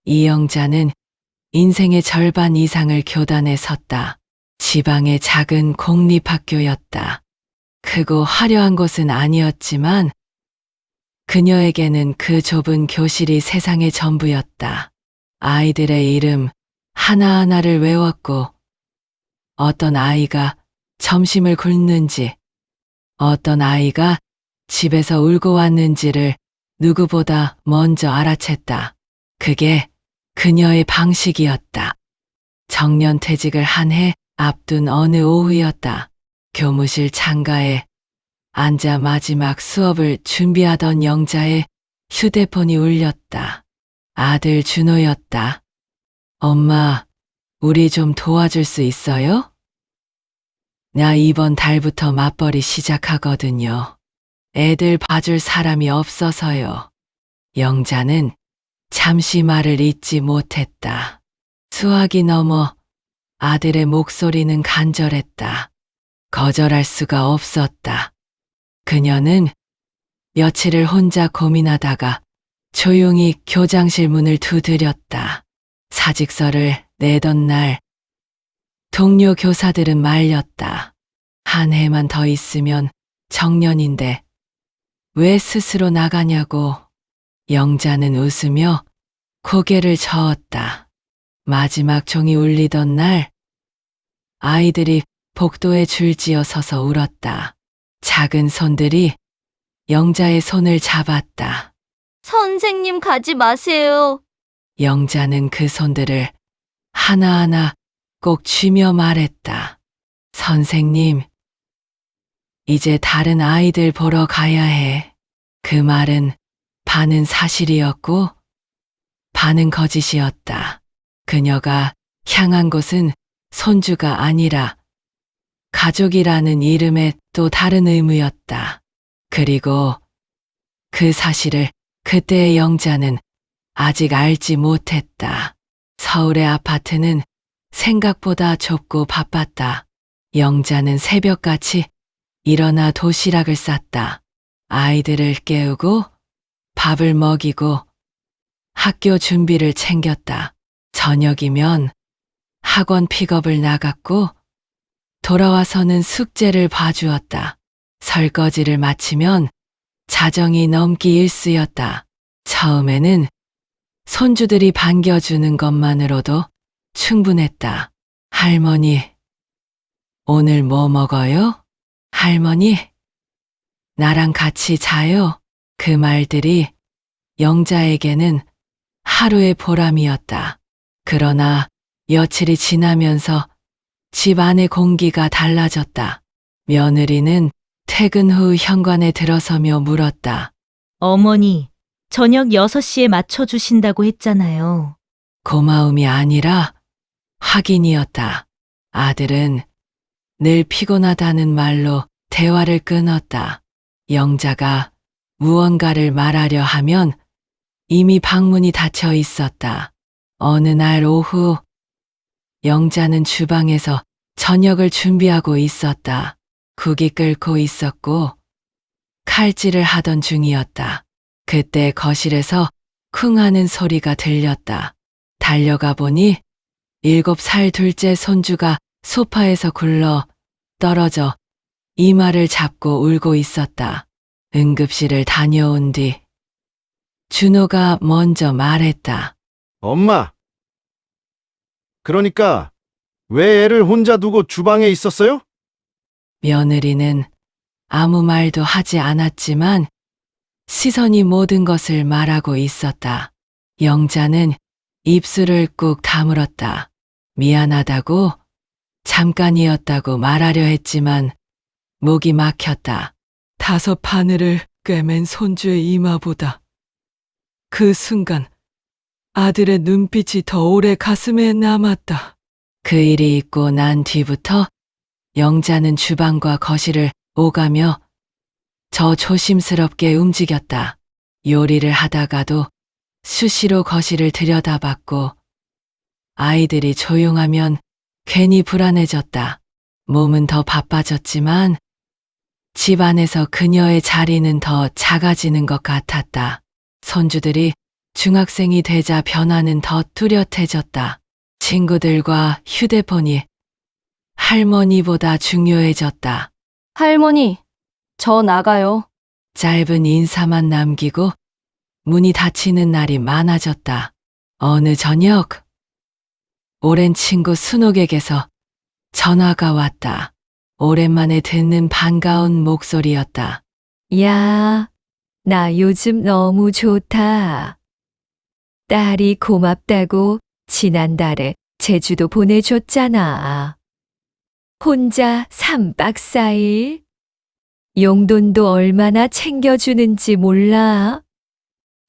이영자는 인생의 절반 이상을 교단에 섰다. 지방의 작은 공립학교였다. 크고 화려한 곳은 아니었지만 그녀에게는 그 좁은 교실이 세상의 전부였다. 아이들의 이름 하나하나를 외웠고 어떤 아이가 점심을 굶는지, 어떤 아이가 집에서 울고 왔는지를 누구보다 먼저 알아챘다. 그게 그녀의 방식이었다. 정년퇴직을 한 해 앞둔 어느 오후였다. 교무실 창가에 앉아 마지막 수업을 준비하던 영자의 휴대폰이 울렸다. 아들 준호였다. 엄마, 우리 좀 도와줄 수 있어요? 나 이번 달부터 맞벌이 시작하거든요. 애들 봐줄 사람이 없어서요. 영자는 잠시 말을 잇지 못했다. 수학이 넘어 아들의 목소리는 간절했다. 거절할 수가 없었다. 그녀는 며칠을 혼자 고민하다가 조용히 교장실 문을 두드렸다. 사직서를 내던 날 동료 교사들은 말렸다. 한 해만 더 있으면 정년인데 왜 스스로 나가냐고. 영자는 웃으며 고개를 저었다. 마지막 종이 울리던 날 아이들이 복도에 줄지어 서서 울었다. 작은 손들이 영자의 손을 잡았다. 선생님 가지 마세요. 영자는 그 손들을 하나하나 꼭 쥐며 말했다. 선생님, 이제 다른 아이들 보러 가야 해. 그 말은 반은 사실이었고 반은 거짓이었다. 그녀가 향한 곳은 손주가 아니라 가족이라는 이름의 또 다른 의무였다. 그리고 그 사실을 그때의 영자는 아직 알지 못했다. 서울의 아파트는 생각보다 좁고 바빴다. 영자는 새벽같이 일어나 도시락을 쌌다. 아이들을 깨우고 밥을 먹이고 학교 준비를 챙겼다. 저녁이면 학원 픽업을 나갔고 돌아와서는 숙제를 봐주었다. 설거지를 마치면 자정이 넘기 일쑤였다. 처음에는 손주들이 반겨주는 것만으로도 충분했다. 할머니, 오늘 뭐 먹어요? 할머니, 나랑 같이 자요. 그 말들이 영자에게는 하루의 보람이었다. 그러나 며칠이 지나면서 집 안의 공기가 달라졌다. 며느리는 퇴근 후 현관에 들어서며 물었다. 어머니, 저녁 6시에 맞춰주신다고 했잖아요. 고마움이 아니라 확인이었다. 아들은 늘 피곤하다는 말로 대화를 끊었다. 영자가 무언가를 말하려 하면 이미 방문이 닫혀 있었다. 어느 날 오후 영자는 주방에서 저녁을 준비하고 있었다. 국이 끓고 있었고 칼질을 하던 중이었다. 그때 거실에서 쿵 하는 소리가 들렸다. 달려가 보니 7살 둘째 손주가 소파에서 굴러 떨어져 이마를 잡고 울고 있었다. 응급실을 다녀온 뒤 준호가 먼저 말했다. 엄마, 그러니까 왜 애를 혼자 두고 주방에 있었어요? 며느리는 아무 말도 하지 않았지만 시선이 모든 것을 말하고 있었다. 영자는 입술을 꾹 다물었다. 미안하다고, 잠깐이었다고 말하려 했지만 목이 막혔다. 5 바늘을 꿰맨 손주의 이마보다 그 순간 아들의 눈빛이 더 오래 가슴에 남았다. 그 일이 있고 난 뒤부터 영자는 주방과 거실을 오가며 저 조심스럽게 움직였다. 요리를 하다가도 수시로 거실을 들여다봤고 아이들이 조용하면 괜히 불안해졌다. 몸은 더 바빠졌지만 집 안에서 그녀의 자리는 더 작아지는 것 같았다. 손주들이 중학생이 되자 변화는 더 뚜렷해졌다. 친구들과 휴대폰이 할머니보다 중요해졌다. 할머니, 저 나가요. 짧은 인사만 남기고 문이 닫히는 날이 많아졌다. 어느 저녁, 오랜 친구 순옥에게서 전화가 왔다. 오랜만에 듣는 반가운 목소리였다. 야, 나 요즘 너무 좋다. 딸이 고맙다고 지난달에 제주도 보내줬잖아. 혼자 3박 4일? 용돈도 얼마나 챙겨주는지 몰라.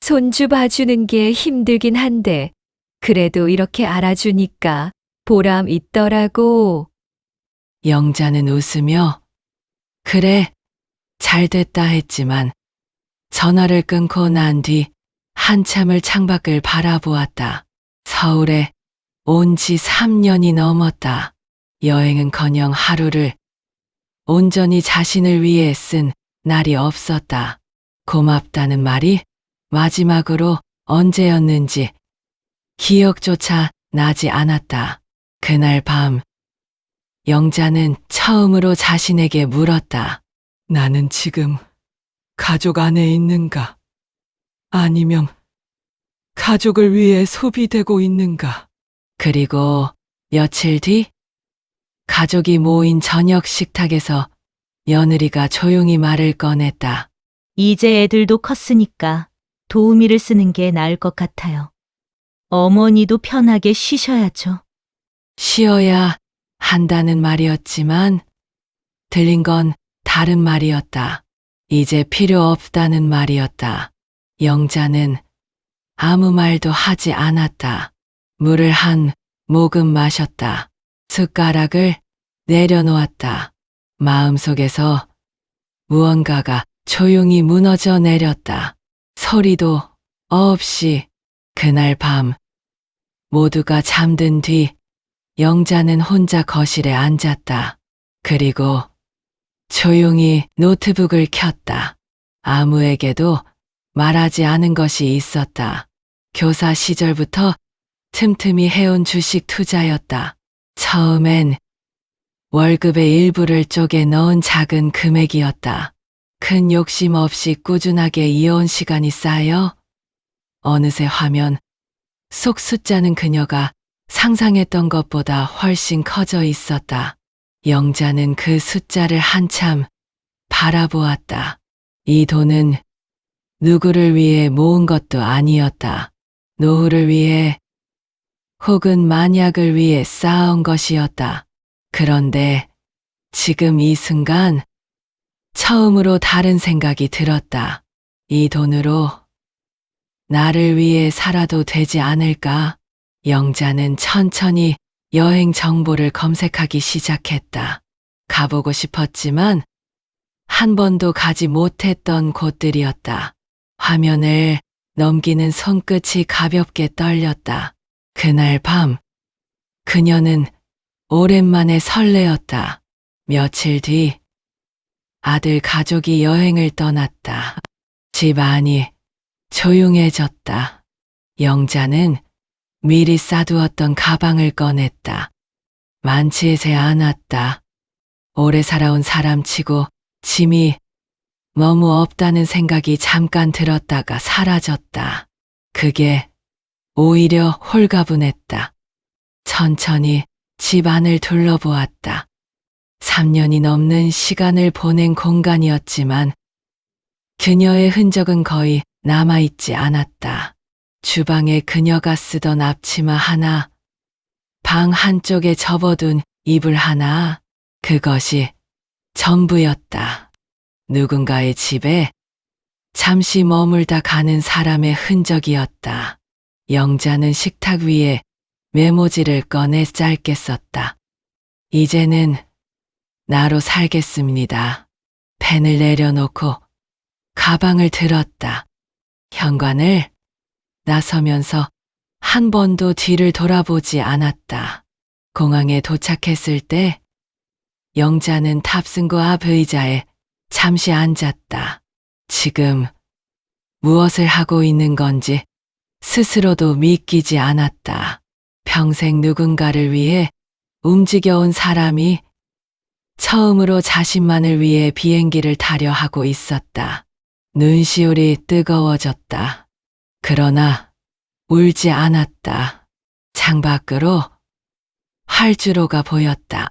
손주 봐주는 게 힘들긴 한데, 그래도 이렇게 알아주니까 보람 있더라고. 영자는 웃으며 그래, 잘 됐다 했지만 전화를 끊고 난 뒤 한참을 창밖을 바라보았다. 서울에 온 지 3년이 넘었다. 여행은커녕 하루를 온전히 자신을 위해 쓴 날이 없었다. 고맙다는 말이 마지막으로 언제였는지 기억조차 나지 않았다. 그날 밤 영자는 처음으로 자신에게 물었다. 나는 지금 가족 안에 있는가? 아니면 가족을 위해 소비되고 있는가? 그리고 며칠 뒤 가족이 모인 저녁 식탁에서 며느리가 조용히 말을 꺼냈다. 이제 애들도 컸으니까 도우미를 쓰는 게 나을 것 같아요. 어머니도 편하게 쉬셔야죠. 쉬어야 한다는 말이었지만 들린 건 다른 말이었다. 이제 필요 없다는 말이었다. 영자는 아무 말도 하지 않았다. 물을 한 모금 마셨다. 숟가락을 내려놓았다. 마음속에서 무언가가 조용히 무너져 내렸다. 소리도 없이. 그날 밤 모두가 잠든 뒤 영자는 혼자 거실에 앉았다. 그리고 조용히 노트북을 켰다. 아무에게도 말하지 않은 것이 있었다. 교사 시절부터 틈틈이 해온 주식 투자였다. 처음엔 월급의 일부를 쪼개 넣은 작은 금액이었다. 큰 욕심 없이 꾸준하게 이어온 시간이 쌓여 어느새 화면 속 숫자는 그녀가 상상했던 것보다 훨씬 커져 있었다. 영자는 그 숫자를 한참 바라보았다. 이 돈은 누구를 위해 모은 것도 아니었다. 노후를 위해 혹은 만약을 위해 쌓아온 것이었다. 그런데 지금 이 순간 처음으로 다른 생각이 들었다. 이 돈으로 나를 위해 살아도 되지 않을까? 영자는 천천히 여행 정보를 검색하기 시작했다. 가보고 싶었지만 한 번도 가지 못했던 곳들이었다. 화면을 넘기는 손끝이 가볍게 떨렸다. 그날 밤 그녀는 오랜만에 설레었다. 며칠 뒤 아들 가족이 여행을 떠났다. 집 안이 조용해졌다. 영자는 미리 싸두었던 가방을 꺼냈다. 많지 않았다. 오래 살아온 사람치고 짐이 너무 없다는 생각이 잠깐 들었다가 사라졌다. 그게 오히려 홀가분했다. 천천히 집 안을 둘러보았다. 3년이 넘는 시간을 보낸 공간이었지만 그녀의 흔적은 거의 남아있지 않았다. 주방에 그녀가 쓰던 앞치마 하나, 방 한쪽에 접어둔 이불 하나, 그것이 전부였다. 누군가의 집에 잠시 머물다 가는 사람의 흔적이었다. 영자는 식탁 위에 메모지를 꺼내 짧게 썼다. 이제는 나로 살겠습니다. 펜을 내려놓고 가방을 들었다. 현관을 나서면서 한 번도 뒤를 돌아보지 않았다. 공항에 도착했을 때 영자는 탑승구 앞 의자에 잠시 앉았다. 지금 무엇을 하고 있는 건지 스스로도 믿기지 않았다. 평생 누군가를 위해 움직여온 사람이 처음으로 자신만을 위해 비행기를 타려 하고 있었다. 눈시울이 뜨거워졌다. 그러나 울지 않았다. 창밖으로 활주로가 보였다.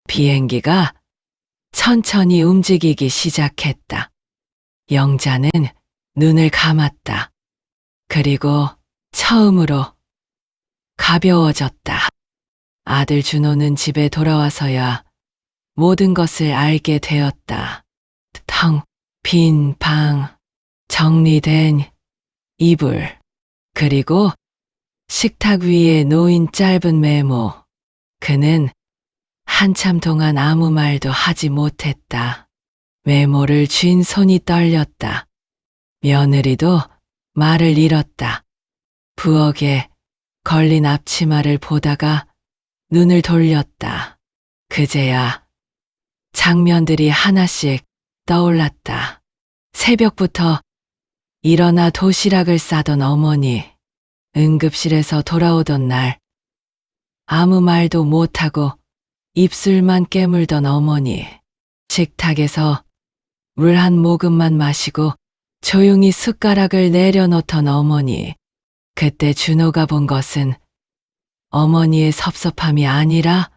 비행기가 천천히 움직이기 시작했다. 영자는 눈을 감았다. 그리고 처음으로 가벼워졌다. 아들 준호는 집에 돌아와서야 모든 것을 알게 되었다. 텅 빈 방, 정리된 이불, 그리고 식탁 위에 놓인 짧은 메모. 그는 한참 동안 아무 말도 하지 못했다. 메모를 쥔 손이 떨렸다. 며느리도 말을 잃었다. 부엌에 걸린 앞치마를 보다가 눈을 돌렸다. 그제야 장면들이 하나씩 떠올랐다. 새벽부터 일어나 도시락을 싸던 어머니, 응급실에서 돌아오던 날, 아무 말도 못하고 입술만 깨물던 어머니, 식탁에서 물 한 모금만 마시고 조용히 숟가락을 내려놓던 어머니. 그때 준호가 본 것은 어머니의 섭섭함이 아니라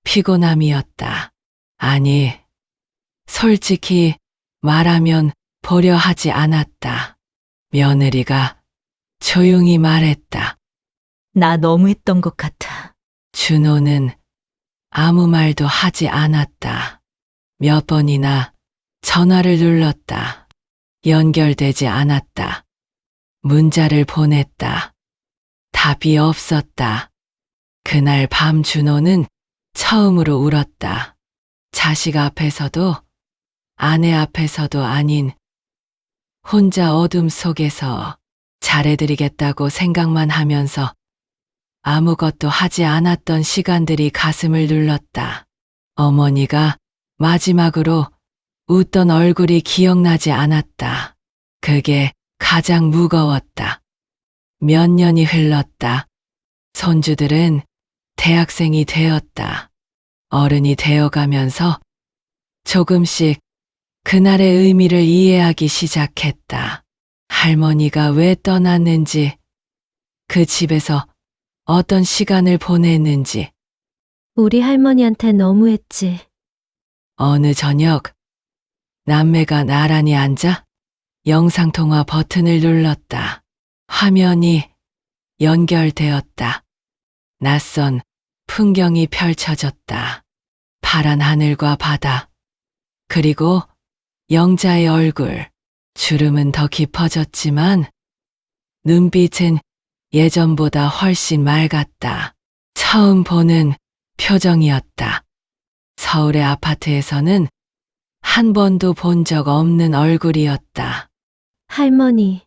피곤함이었다. 아니, 솔직히 말하면 보려 하지 않았다. 며느리가 조용히 말했다. 나 너무했던 것 같아. 준호는 아무 말도 하지 않았다. 몇 번이나 전화를 눌렀다. 연결되지 않았다. 문자를 보냈다. 답이 없었다. 그날 밤 준호는 처음으로 울었다. 자식 앞에서도 아내 앞에서도 아닌 혼자 어둠 속에서 잘해드리겠다고 생각만 하면서 아무것도 하지 않았던 시간들이 가슴을 눌렀다. 어머니가 마지막으로 웃던 얼굴이 기억나지 않았다. 그게 가장 무거웠다. 몇 년이 흘렀다. 손주들은 대학생이 되었다. 어른이 되어가면서 조금씩 그날의 의미를 이해하기 시작했다. 할머니가 왜 떠났는지, 그 집에서 어떤 시간을 보냈는지. 우리 할머니한테 너무했지. 어느 저녁 남매가 나란히 앉아 영상통화 버튼을 눌렀다. 화면이 연결되었다. 낯선 풍경이 펼쳐졌다. 파란 하늘과 바다, 그리고 영자의 얼굴. 주름은 더 깊어졌지만 눈빛은 예전보다 훨씬 맑았다. 처음 보는 표정이었다. 서울의 아파트에서는 한 번도 본 적 없는 얼굴이었다. 할머니,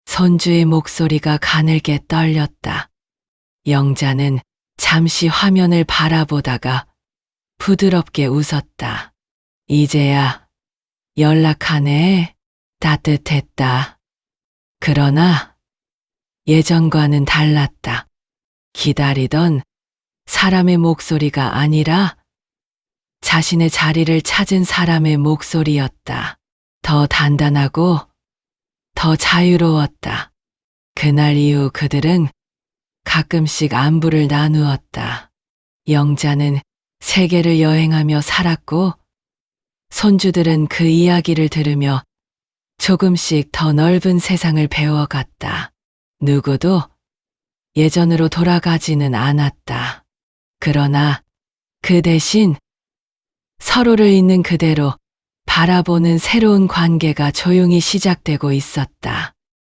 손주의 목소리가 가늘게 떨렸다. 영자는 잠시 화면을 바라보다가 부드럽게 웃었다. 이제야 연락하네. 따뜻했다. 그러나 예전과는 달랐다. 기다리던 사람의 목소리가 아니라 자신의 자리를 찾은 사람의 목소리였다. 더 단단하고 더 자유로웠다. 그날 이후 그들은 가끔씩 안부를 나누었다. 영자는 세계를 여행하며 살았고 손주들은 그 이야기를 들으며 조금씩 더 넓은 세상을 배워갔다. 누구도 예전으로 돌아가지는 않았다. 그러나 그 대신 서로를 있는 그대로 바라보는 새로운 관계가 조용히 시작되고 있었다.